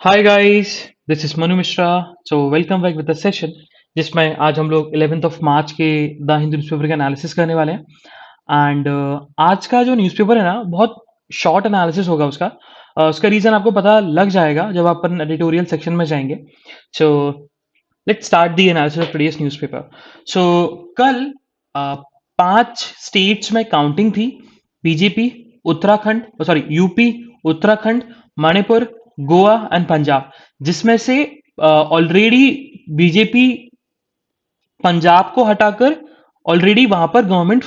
Hi guys, this is Manu Mishra. So welcome back with the session जिसमें आज हम लोग 11th ऑफ मार्च के द हिंदू न्यूज़पेपर का एनालिसिस करने वाले हैं। एंड आज का जो न्यूज़पेपर है ना, बहुत शॉर्ट एनालिसिस होगा उसका। उसका रीज़न आपको पता लग जाएगा जब आप अपन एडिटोरियल सेक्शन में जाएंगे। So let's start the analysis of today's newspaper. So कल uh, 5 स्टेट्स में काउंटिंग थी। BJP, Uttarakhand, sorry UP, Uttarakhand, Manipur, Goa and Punjab, जिसमें से ऑलरेडी बीजेपी पंजाब को हटाकर ऑलरेडी वहां पर गवर्नमेंट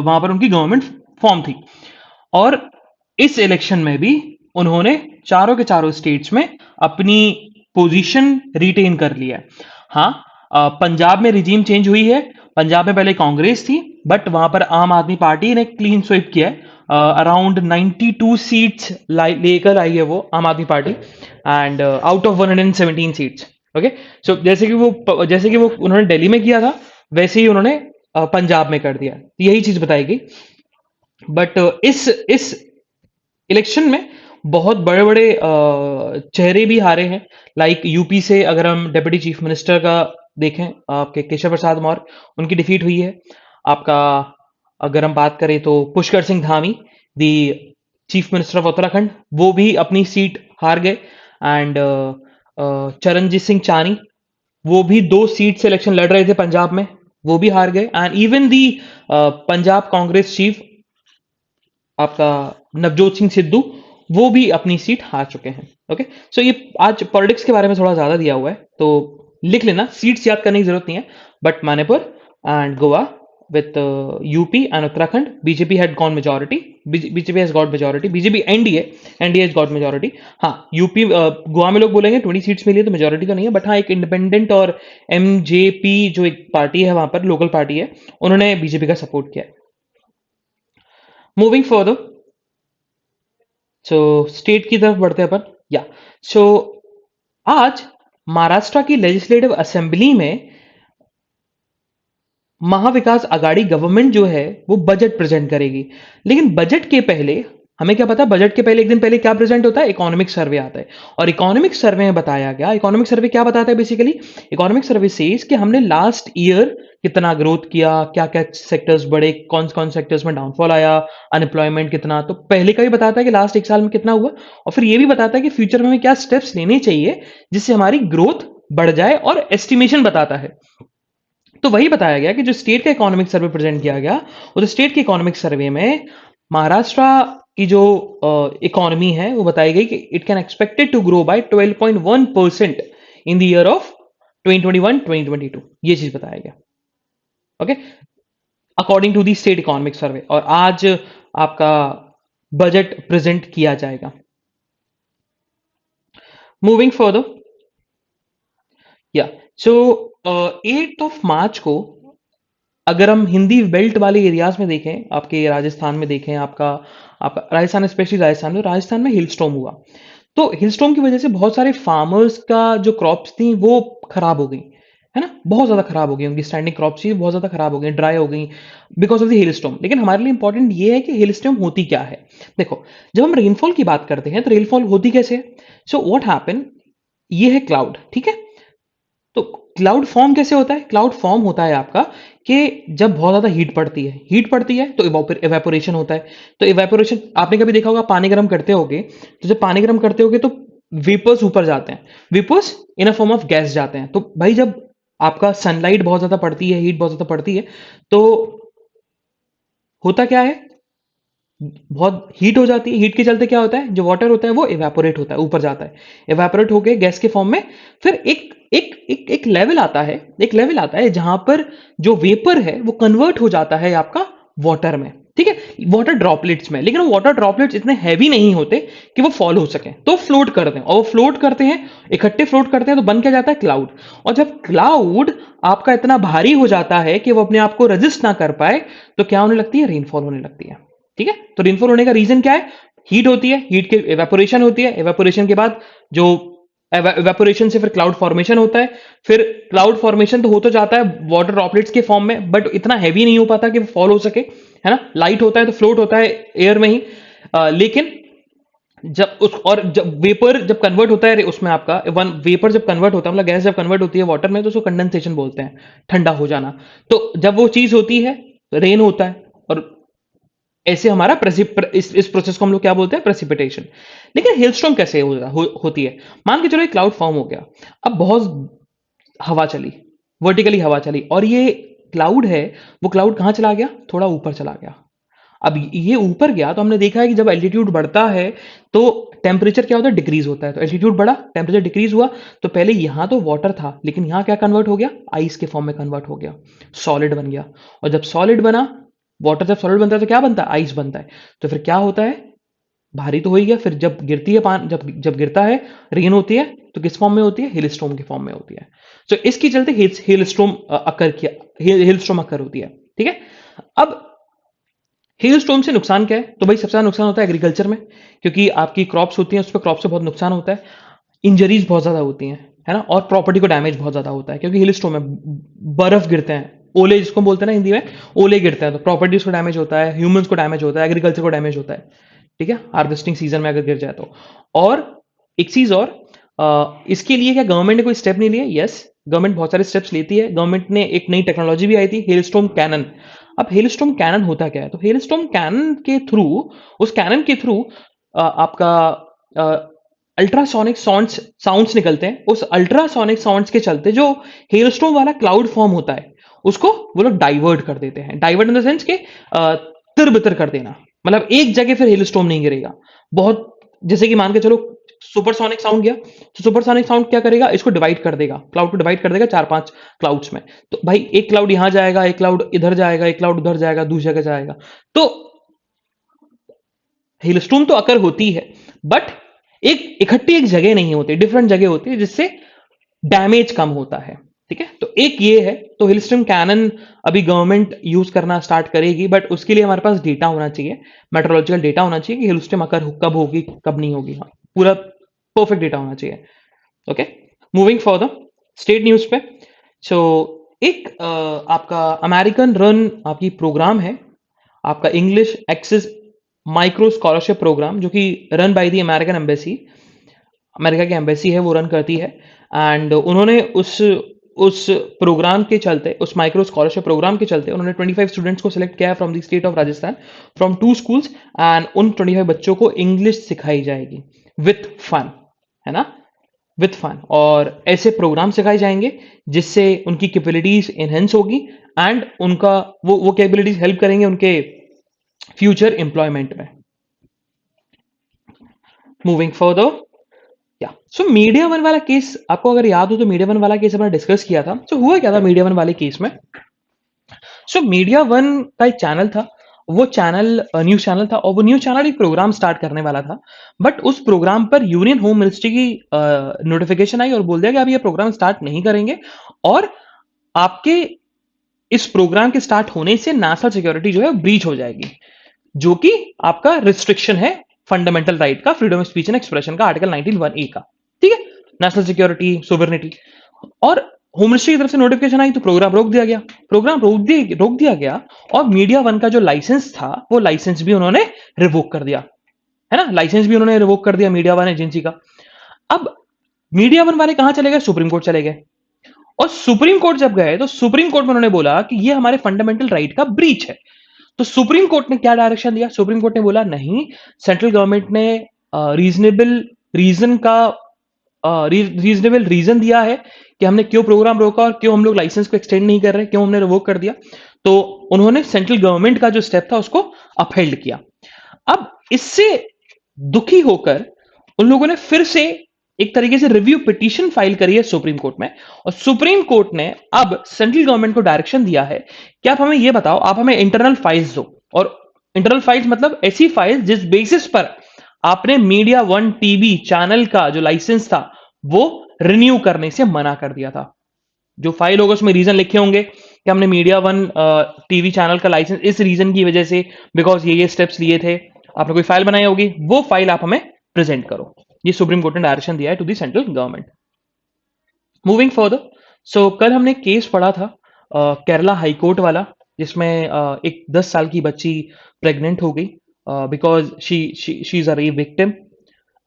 वहां पर उनकी गवर्नमेंट फॉर्म थी। और इस इलेक्शन में भी उन्होंने चारों के चारों स्टेट्स में अपनी पोजीशन रिटेन कर लिया है। हाँ, पंजाब में रिजीम चेंज हुई है। पंजाब में पहले कांग्रेस थी, बट वहां पर आम आदमी पार्टी ने क्लीन स्वीप किया है। अराउंड 92 सीट्स लेकर आई है वो Aam Aadmi Party, and out of 117 seats. Okay, so जैसे कि वो उन्होंने दिल्ली में किया था, वैसे ही उन्होंने पंजाब में कर दिया। यही चीज बताएगी। बट इस इलेक्शन में बहुत बड़े बड़े चेहरे भी हारे हैं। लाइक यूपी से अगर हम डिप्टी चीफ मिनिस्टर का देखें, आपके केशव प्रसाद मौर्य, उनकी डिफीट हुई है। आपका अगर हम बात करें तो पुष्कर सिंह धामी, दी चीफ मिनिस्टर ऑफ उत्तराखंड, वो भी अपनी सीट हार गए। एंड चरणजीत सिंह चानी, वो भी 2 सीट से इलेक्शन लड़ रहे थे पंजाब में, वो भी हार गए। And even the Punjab Congress chief, आपका नवजोत सिंह सिद्धू, वो भी अपनी सीट हार चुके हैं। ओके, सो ये आज पॉलिटिक्स के बारे में थोड़ा ज्यादा दिया हुआ है, तो लिख लेना, सीट्स याद करने की जरूरत नहीं है। But Manipur and Goa with UP and Uttarakhand, BJP had gone majority, BJP has got majority, BJP NDA has got majority. हाँ, यूपी गोवा में लोग बोलेंगे 20 सीट्स मिली है तो मेजोरिटी तो नहीं है, बट हाँ, एक इंडिपेंडेंट और एमजेपी जो एक पार्टी है वहां पर, लोकल पार्टी है, उन्होंने बीजेपी का सपोर्ट किया है। मूविंग फर्दर, सो स्टेट की तरफ बढ़ते हैं अपन। या सो आज महाराष्ट्र की लेजिस्लेटिव असेंबली में महाविकास आघाड़ी गवर्नमेंट जो है वो बजट प्रेजेंट करेगी। लेकिन बजट के पहले हमें क्या पता, बजट के पहले एक दिन पहले क्या प्रेजेंट होता है, इकोनॉमिक सर्वे आता है। और इकोनॉमिक सर्वे में बताया गया, इकोनॉमिक सर्वे क्या बताता है बेसिकली, इकोनॉमिक सर्वे सेज कि हमने लास्ट ईयर कितना ग्रोथ किया, क्या क्या सेक्टर्स बढ़े, कौन कौन सेक्टर्स में डाउनफॉल आया, अनएम्प्लॉयमेंट कितना। तो पहले का भी बताता है कि लास्ट 1 साल में कितना हुआ, और फिर ये भी बताता है कि फ्यूचर में हमें क्या स्टेप्स लेने चाहिए जिससे हमारी ग्रोथ बढ़ जाए, और एस्टिमेशन बताता है। तो वही बताया गया कि जो स्टेट का इकोनॉमिक सर्वे प्रेजेंट किया गया, उस स्टेट के इकोनॉमिक सर्वे में महाराष्ट्र की जो इकोनॉमी है वो बताई गई कि it can expected to grow by 12.1% in the year of 2021-2022। ये चीज बताया गया। Okay, according to the state economic survey. और आज आपका बजट प्रेजेंट किया जाएगा। मूविंग फर्दर, या सो 8 मार्च को अगर हम हिंदी बेल्ट वाले एरियाज में देखें, आपके राजस्थान में देखें, आपका आपका राजस्थान, स्पेशली राजस्थान में हिल स्टॉर्म हुआ। तो हिल स्टॉर्म की वजह से बहुत सारे फार्मर्स का जो क्रॉप्स थी वो खराब हो गई, है ना, बहुत ज्यादा खराब हो गई। उनकी स्टैंडिंग क्रॉप्स थी बहुत ज्यादा खराब हो गई, ड्राई हो गई because of the hill storm. लेकिन हमारे लिए इंपॉर्टेंट ये है कि हिल स्टॉर्म होती क्या है। देखो, जब हम रेनफॉल की बात करते हैं तो रेनफॉल होती कैसे है। सो व्हाट हैपन, ये है क्लाउड, ठीक है। तो क्लाउड फॉर्म कैसे होता है, क्लाउड फॉर्म होता है आपका कि जब बहुत ज्यादा हीट पड़ती है तो इवेपोरेशन होता है। तो इवेपोरेशन आपने कभी देखा होगा, पानी गर्म करते होगे, तो जब पानी गर्म करते होगे तो वेपर्स ऊपर जाते हैं, vapours in a form of gas जाते हैं। तो भाई जब आपका सनलाइट बहुत ज्यादा पड़ती है, हीट बहुत ज्यादा पड़ती है, तो होता क्या है, बहुत हीट हो जाती है। हीट के चलते क्या होता है, जो वाटर होता है वो इवेपोरेट होता है, ऊपर जाता है, इवेपोरेट होके गैस के फॉर्म में। फिर एक लेवल आता है, जहां पर जो वेपर है वो कन्वर्ट हो जाता है आपका वाटर में, ठीक है, वाटर ड्रॉपलेट्स में। लेकिन वो वाटर ड्रॉपलेट्स इतने हैवी नहीं होते कि वो फॉल हो सके, तो फ्लोट करते हैं। और वो फ्लोट करते हैं, इकट्ठे फ्लोट करते हैं, तो बन क्या जाता है, क्लाउड। और जब क्लाउड आपका इतना भारी हो जाता है कि वो अपने आप को रेजिस्ट ना कर पाए, तो क्या होने लगती है, रेनफॉल होने लगती है। ठीक है, तो रेनफॉल होने का रीजन क्या है, हीट होती है, हीट के एवेपोरेशन होती है, एवेपोरेशन के बाद जो एवेपोरेशन से फिर क्लाउड फॉर्मेशन होता है। फिर क्लाउड फॉर्मेशन तो हो तो जाता है वाटर ड्रॉपलेट्स के फॉर्म में, बट इतना हैवी नहीं हो पाता कि फॉल हो सके, है ना। लाइट होता है तो फ्लोट होता है एयर में ही। लेकिन जब वेपर जब कन्वर्ट होता है उसमें आपका वन वेपर जब कन्वर्ट होता है, मतलब गैस जब कन्वर्ट होती है वाटर में, तो उसको कंडेंसेशन बोलते हैं, ठंडा हो जाना। तो जब वो चीज होती है, रेन होता है, और ऐसे हमारा इस प्रोसेस को हम लोग क्या बोलते हैं, प्रेसिपिटेशन। लेकिन हेलस्टॉर्म कैसे होती है? मान के चलो एक क्लाउड फॉर्म हो गया, अब बहुत हवा चली, वर्टिकली हवा चली, और ये क्लाउड है, वो क्लाउड कहां चला गया? थोड़ा ऊपर चला गया। अब ये ऊपर गया तो हमने देखा है कि जब एल्टीट्यूड बढ़ता है तो टेम्परेचर क्या होता है, डिक्रीज होता है। तो एल्टीट्यूड बढ़ा, टेम्परेचर डिक्रीज हुआ, तो पहले यहां तो वाटर था, लेकिन यहां क्या कन्वर्ट हो गया? आइस के फॉर्म में कन्वर्ट हो गया, सॉलिड बन गया। और जब सॉलिड बना, वाटर जब सॉलिड बनता है तो क्या बनता है? आइस बनता है। तो फिर क्या होता है? भारी तो हो ही गया। फिर जब गिरती है जब जब गिरता है, रेन होती है, तो किस फॉर्म में होती है? हिलस्टॉर्म के फॉर्म में होती है। तो इसके चलते हिलस्टॉर्म अकर किया, हिलस्टॉर्म अकर होती है। ठीक है। अब हेल स्टॉर्म से नुकसान क्या है? तो भाई सबसे ज्यादा नुकसान होता है एग्रीकल्चर में, क्योंकि आपकी क्रॉप्स होती हैं, उस पर क्रॉप से बहुत नुकसान होता है। इंजरीज बहुत ज्यादा होती हैं, है ना, और प्रॉपर्टी को डैमेज बहुत ज्यादा होता है, क्योंकि हिल स्टॉर्म में बर्फ गिरते हैं, ओले जिसको बोलते हैं ना हिंदी में, ओले गिरते हैं, तो प्रॉपर्टीज को डैमेज होता है, ह्यूमंस को डैमेज होता है, एग्रीकल्चर को डैमेज होता है। ठीक है, हार्वेस्टिंग सीजन में अगर गिर जाए तो। और एक चीज और, इसके लिए क्या गवर्नमेंट ने कोई स्टेप नहीं लिए? यस, गवर्नमेंट बहुत सारे स्टेप्स लेती है। गवर्नमेंट ने एक नई टेक्नोलॉजी भी आई थी, हेलस्टॉर्म कैनन। अब हेलस्टॉर्म कैनन होता क्या है? तो हेलस्टॉर्म कैनन के थ्रू, उस कैनन के थ्रू आपका अल्ट्रासोनिक साउंड्स निकलते हैं। उस अल्ट्रासोनिक साउंड्स के चलते जो हेलस्टॉर्म वाला क्लाउड फॉर्म होता है, उसको वो लोग डाइवर्ट कर देते हैं। डाइवर्ट इन द सेंस के तिर बितर कर देना, मतलब एक जगह फिर हेलस्टॉर्म नहीं गिरेगा। बहुत, जैसे कि मान के चलो सुपरसोनिक साउंड गया, तो सुपरसोनिक साउंड क्या करेगा? इसको डिवाइड कर देगा, क्लाउड को डिवाइड कर देगा चार पांच क्लाउड्स में। तो भाई एक क्लाउड यहां जाएगा, एक क्लाउड इधर जाएगा, एक क्लाउड उधर जाएगा, दूसरी जगह जाएगा। तो हिलस्टॉर्म तो अकर होती है, बट एक इकट्ठी एक जगह नहीं होती, डिफरेंट जगह होती है, जिससे डैमेज कम होता है। ठीक है, तो एक ये है। तो हिलस्टॉर्म कैनन अभी गवर्नमेंट यूज करना स्टार्ट करेगी, बट उसके लिए हमारे पास डेटा होना चाहिए, मेट्रोलॉजिकल डेटा होना चाहिए कि हिलस्टॉर्म अकर कब होगी कब नहीं होगी। हाँ, पूरा परफेक्ट डेटा होना चाहिए। Okay, moving for the state news पे। सो एक आपका अमेरिकन रन आपकी प्रोग्राम है, आपका English access micro scholarship programme, जो कि run by the American embassy, America की एम्बेसी है वो रन करती है। एंड उन्होंने उस प्रोग्राम के चलते, उस माइक्रो स्कॉलरशिप प्रोग्राम के चलते, उन्होंने 25 स्टूडेंट्स को सिलेक्ट किया है from the state of Rajasthan, from 2 schools. And उन 25 बच्चों को इंग्लिश सिखाई जाएगी विथ फन, है ना, विथ फन। और ऐसे प्रोग्राम सिखाए जाएंगे जिससे उनकी कैपेबिलिटीज एनहेंस होगी, एंड उनका वो कैपेबिलिटीज हेल्प करेंगे उनके फ्यूचर एम्प्लॉयमेंट में। मूविंग फर्दर, या सो मीडिया वन वाला केस आपको अगर याद हो, तो मीडिया वन वाला केस हमने डिस्कस किया था। तो हुआ क्या था मीडिया वन वाले केस में? सो मीडिया वन का एक चैनल था, वो चैनल न्यूज चैनल था, और वो न्यूज चैनल एक प्रोग्राम स्टार्ट करने वाला था। बट उस प्रोग्राम पर यूनियन होम मिनिस्ट्री की नोटिफिकेशन आई और बोल दिया कि अब ये प्रोग्राम स्टार्ट नहीं करेंगे, और आपके इस प्रोग्राम के स्टार्ट होने से नेशनल सिक्योरिटी जो है ब्रीच हो जाएगी, जो कि आपका रिस्ट्रिक्शन है फंडामेंटल राइट का, freedom of speech and expression का, आर्टिकल 19(1)(a) का। ठीक है, नेशनल सिक्योरिटी, सोवरेनिटी। और होम मिनिस्ट्री की तरफ से नोटिफिकेशन आई तो प्रोग्राम रोक दिया गया। प्रोग्राम रोक दिया गया, और मीडिया वन का जो लाइसेंस था, वो लाइसेंस भी उन्होंने रिवोक कर दिया, है ना, लाइसेंस भी उन्होंने रिवोक कर दिया मीडिया वन एजेंसी का। अब मीडिया वन वाले कहां चले गए? सुप्रीम कोर्ट चले गए। और सुप्रीम कोर्ट जब गए तो सुप्रीम कोर्ट में उन्होंने बोला कि ये हमारे फंडामेंटल राइट का ब्रीच है। तो सुप्रीम कोर्ट ने क्या डायरेक्शन दिया? सुप्रीम कोर्ट ने बोला नहीं, सेंट्रल गवर्नमेंट ने रीजनेबल रीजन का रीजनेबल रीजन दिया है कि हमने क्यों प्रोग्राम रोका, और क्यों हम लोग लाइसेंस को एक्सटेंड नहीं कर रहे, क्यों हमने रिवोक कर दिया। तो उन्होंने सेंट्रल गवर्नमेंट का जो स्टेप था उसको अपहेल्ड किया। अब इससे दुखी होकर उन लोगों ने फिर से एक तरीके से रिव्यू पिटीशन फाइल करी है सुप्रीम कोर्ट में, और सुप्रीम कोर्ट ने अब सेंट्रल गवर्नमेंट को डायरेक्शन दिया है कि आप हमें यह बताओ, आप हमें इंटरनल फाइल्स दो। और इंटरनल फाइल्स मतलब ऐसी फाइल्स जिस बेसिस पर आपने मीडिया वन टीवी चैनल का जो लाइसेंस था वो रिन्यू करने से मना कर दिया था। जो फाइल होगा उसमें रीजन लिखे होंगे कि हमने मीडिया वन टीवी चैनल का लाइसेंस इस रीजन की वजह से, बिकॉज ये स्टेप्स लिए थे, आपने कोई फाइल बनाई होगी, वो फाइल आप हमें प्रेजेंट करो। ये सुप्रीम कोर्ट ने डायरेक्शन दिया है to the central government. Moving further, so कल हमने केस पढ़ा था केरला हाईकोर्ट वाला, जिसमें एक 10 साल की बच्ची प्रेग्नेंट हो गई because she is a rape victim.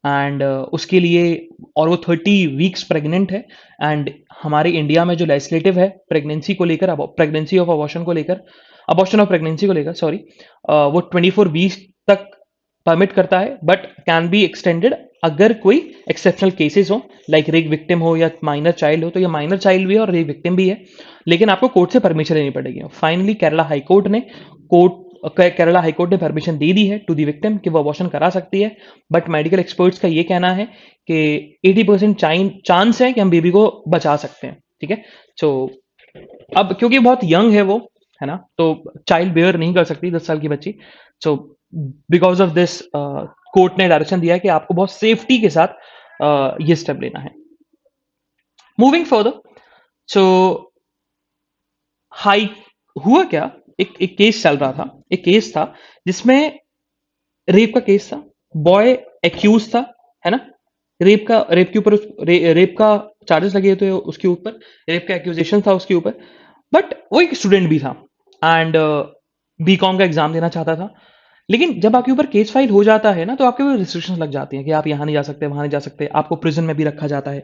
And उसके लिए, और वो 30 वीक्स प्रेग्नेंट है। एंड हमारे इंडिया में जो लेजिस्लेटिव है प्रेगनेंसी को लेकर, प्रेगनेंसी ऑफ अबॉर्शन को लेकर, अबॉर्शन ऑफ प्रेगनेंसी को लेकर, सॉरी, वो 24 वीक्स तक परमिट करता है, बट कैन बी एक्सटेंडेड अगर कोई एक्सेप्शनल केसेस हो, लाइक रेप विक्टिम हो या माइनर चाइल्ड हो। तो ये माइनर चाइल्ड भी है और रेप विक्टिम भी है, लेकिन आपको कोर्ट से परमिशन लेनी पड़ेगी। फाइनली केरला हाईकोर्ट ने परमिशन दे दी है टू दी विक्टिम कि वो अबॉर्शन करा सकती है। बट मेडिकल एक्सपर्ट्स का ये कहना है कि 80% चांस है कि हम बेबी को बचा सकते हैं। ठीक है, सो अब क्योंकि बहुत यंग है वो, है ना, तो चाइल्ड बेयर नहीं कर सकती 10 साल की बच्ची। So because of this court ने डायरेक्शन दिया है कि आपको बहुत सेफ्टी के साथ ये स्टेप लेना है। मूविंग फर्दर, सो हाई हुआ क्या, एक केस चल रहा था, एक केस था जिसमें रेप का केस था, बॉय एक्यूज था, है ना, रेप के ऊपर रेप का चार्जेस लगे थे उसके ऊपर, रेप का एक्यूजेशन था उसके ऊपर। बट वो एक स्टूडेंट भी था एंड बीकॉम का एग्जाम देना चाहता था। लेकिन जब आपके ऊपर केस फाइल हो जाता है ना, तो आपके ऊपर रिस्ट्रिक्शंस लग जाती हैं कि आप यहाँ नहीं जा सकते, वहां नहीं जा सकते, आपको प्रिजन में भी रखा जाता है,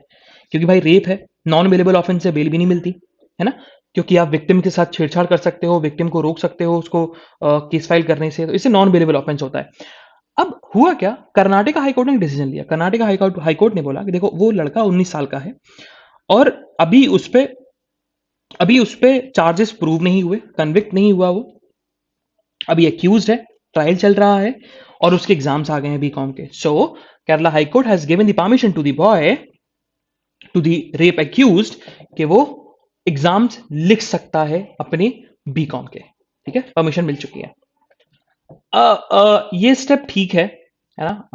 क्योंकि भाई रेप है, नॉन बेलेबल ऑफेंस से बेल भी नहीं मिलती, है ना, क्योंकि आप विक्टिम के साथ छेड़छाड़ कर सकते हो, विक्टिम को रोक सकते हो उसको केस फाइल करने से, तो इससे नॉन बेलेबल ऑफेंस होता है। अब हुआ क्या, कर्नाटका हाईकोर्ट ने एक डिसीजन लिया। कर्नाटका हाईकोर्ट ने बोला कि देखो वो लड़का 19 साल का है और अभी उस पे चार्जेस प्रूव नहीं हुए, कन्विक्ट नहीं हुआ वो, अभी एक्यूज है, ट्रायल चल रहा है और उसके एग्जाम्स आ गए हैं बीकॉम के। So Kerala high court has given the permission to the boy, to the rape accused, कि वो एग्जाम्स लिख सकता है अपने बीकॉम के। ठीक है, परमिशन मिल चुकी है। ये स्टेप ठीक है ना,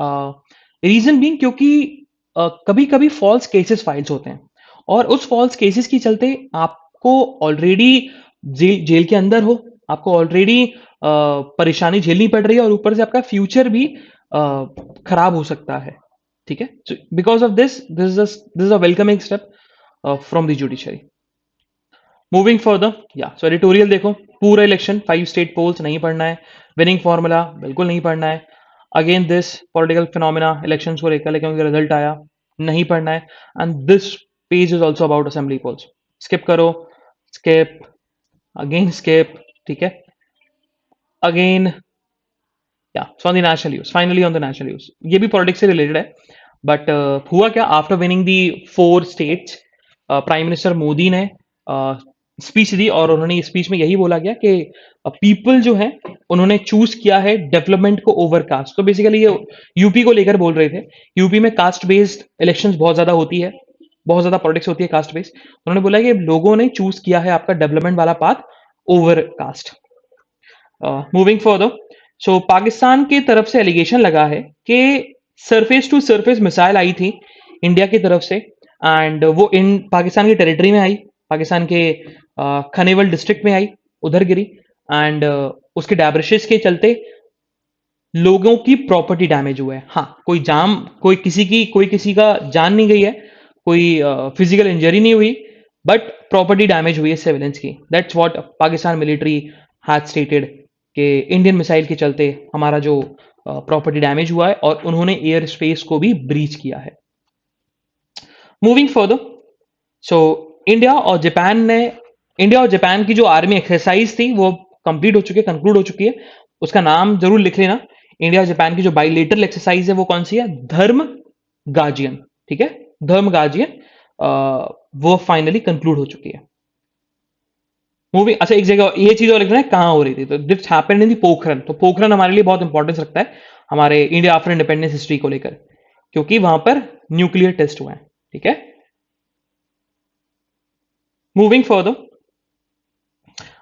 रीजन बीइंग क्योंकि कभी कभी फॉल्स केसेस फाइल्स होते हैं और उस फॉल्स केसेस की चलते आपको ऑलरेडी जेल के अंदर हो, आपको ऑलरेडी परेशानी झेलनी पड़ रही है और ऊपर से आपका फ्यूचर भी खराब हो सकता है। ठीक है, because of this is a welcoming step from the judiciary. Moving further, या सो एडिटोरियल देखो, पूरा इलेक्शन 5 स्टेट पोल्स नहीं पढ़ना है, विनिंग फॉर्मूला बिल्कुल नहीं पढ़ना है, again this political phenomena elections को लेकर लेकिन रिजल्ट आया नहीं पढ़ना है, and this page is also about assembly polls. Skip करो, स्किप, अगेन स्किप। ठीक है, अगेन, या so on the national news, finally on the national news, ये भी पॉलिटिक्स से रिलेटेड है। बट हुआ क्या, after winning the 4 states, prime minister Modi ने स्पीच दी और उन्होंने स्पीच में यही बोला गया कि पीपल जो है उन्होंने चूज किया है डेवलपमेंट को ओवर कास्ट। तो बेसिकली ये यूपी को लेकर बोल रहे थे, यूपी में कास्ट बेस्ड इलेक्शंस बहुत ज्यादा होती है, बहुत ज्यादा पॉलिटिक्स होती है कास्ट बेस्ड। उन्होंने बोला कि लोगों ने चूज किया है आपका डेवलपमेंट वाला path overcast. Moving further, so Pakistan की तरफ से एलिगेशन लगा है कि सरफेस टू सरफेस मिसाइल आई थी इंडिया की तरफ से, एंड वो इन पाकिस्तान की टेरिटरी में आई, पाकिस्तान के खनेवल डिस्ट्रिक्ट में आई, उधर गिरी, एंड उसके डैब्रिशेस के चलते लोगों की प्रॉपर्टी डैमेज हुआ है। हाँ, कोई किसी का जान नहीं गई है, कोई फिजिकल इंजरी नहीं हुई, बट प्रॉपर्टी डैमेज हुई है सिविलियंस की। That's what Pakistan military has stated कि इंडियन मिसाइल के चलते हमारा जो प्रॉपर्टी डैमेज हुआ है और उन्होंने एयर स्पेस को भी ब्रीच किया है। मूविंग फर्दर, सो इंडिया और जापान की जो आर्मी एक्सरसाइज थी वो कंप्लीट हो चुकी है, कंक्लूड हो चुकी है। उसका नाम जरूर लिख लेना, इंडिया और जापान की जो बाइलेटरल एक्सरसाइज है वो कौन सी है, धर्म गार्जियन। ठीक है, धर्म गार्जियन, वो फाइनली कंक्लूड हो चुकी है। मूविंग, अच्छा एक जगह ये चीज और लिखना है कहां हो रही थी, तो दिस हैपेंड इन दी पोखरन। तो पोखरन हमारे लिए बहुत इंपॉर्टेंस रखता है हमारे इंडिया आफ्टर इंडिपेंडेंस हिस्ट्री को लेकर, क्योंकि वहां पर न्यूक्लियर टेस्ट हुए हैं। ठीक है, मूविंग फर्दर,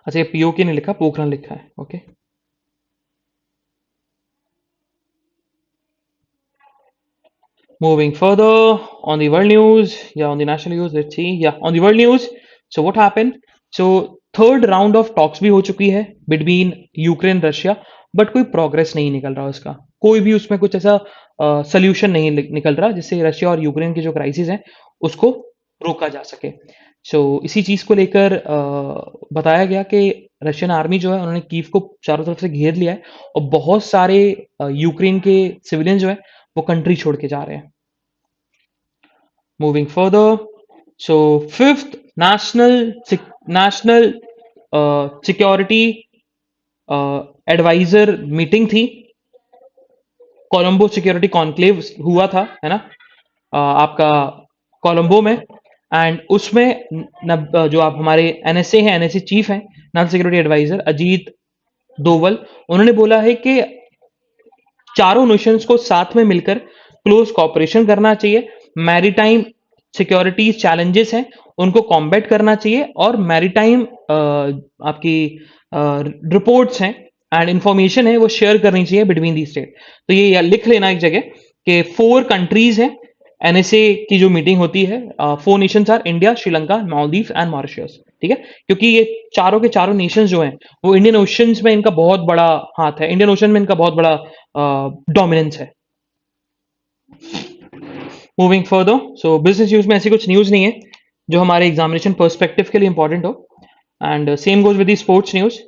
अच्छा ये पीओके नहीं लिखा, पोखरन लिखा है। Okay, moving further on the world news, yeah, on the national news, let's see, yeah, on the world news, so what happened, so third round of talks भी हो चुकी है बिटवीन यूक्रेन रशिया, बट कोई progress नहीं निकल रहा उसका, कोई भी उसमें कुछ ऐसा सोल्यूशन नहीं निकल रहा जिससे रशिया और यूक्रेन की जो क्राइसिस है उसको रोका जा सके। इसी चीज को लेकर बताया गया कि रशियन आर्मी जो है उन्होंने कीव को चारों तरफ से घेर लिया है और बहुत सारे यूक्रेन के सिविलियन जो है वो कंट्री छोड़ के जा रहे हैं। Moving further, so fifth national security adviser meeting थी, कोलंबो सिक्योरिटी कॉन्क्लेव हुआ था, है ना, आपका कोलंबो में। एंड उसमें जो आप हमारे एनएसए हैं, एनएसए चीफ हैं, national security adviser Ajit Doval, उन्होंने बोला है कि चारों नेशंस को साथ में मिलकर क्लोज कॉपरेशन करना चाहिए, मैरीटाइम सिक्योरिटी चैलेंजेस हैं उनको कॉम्बैट करना चाहिए, और मैरीटाइम आपकी रिपोर्ट्स हैं एंड इंफॉर्मेशन है वो शेयर करनी चाहिए बिटवीन दी स्टेट। तो ये लिख लेना एक जगह कि 4 कंट्रीज हैं, एनएसए की जो मीटिंग होती है, 4 Nations R India, Sri Lanka, Maldives and Mauritius, ठीक है, क्योंकि ये चारों के चारों नेशंस जो हैं वो इंडियन ओशंस में इनका बहुत बड़ा हाथ है, इंडियन ओशन में इनका बहुत बड़ा डोमिनेंस है। मूविंग फर्दर, सो बिजनेस न्यूज में ऐसी कुछ न्यूज नहीं है जो हमारे एग्जामिनेशन पर्सपेक्टिव के लिए इंपॉर्टेंट हो, and same goes with the sports news.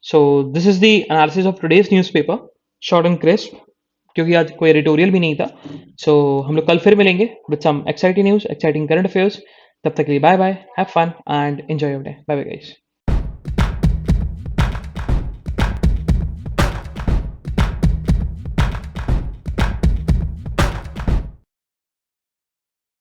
So this is the analysis of today's newspaper, short and crisp, क्योंकि आज कोई एडिटोरियल भी नहीं था। सो हम लोग कल फिर मिलेंगे with some exciting news, exciting current affairs. तब तक के लिए bye bye, have fun and enjoy your day. Bye bye guys.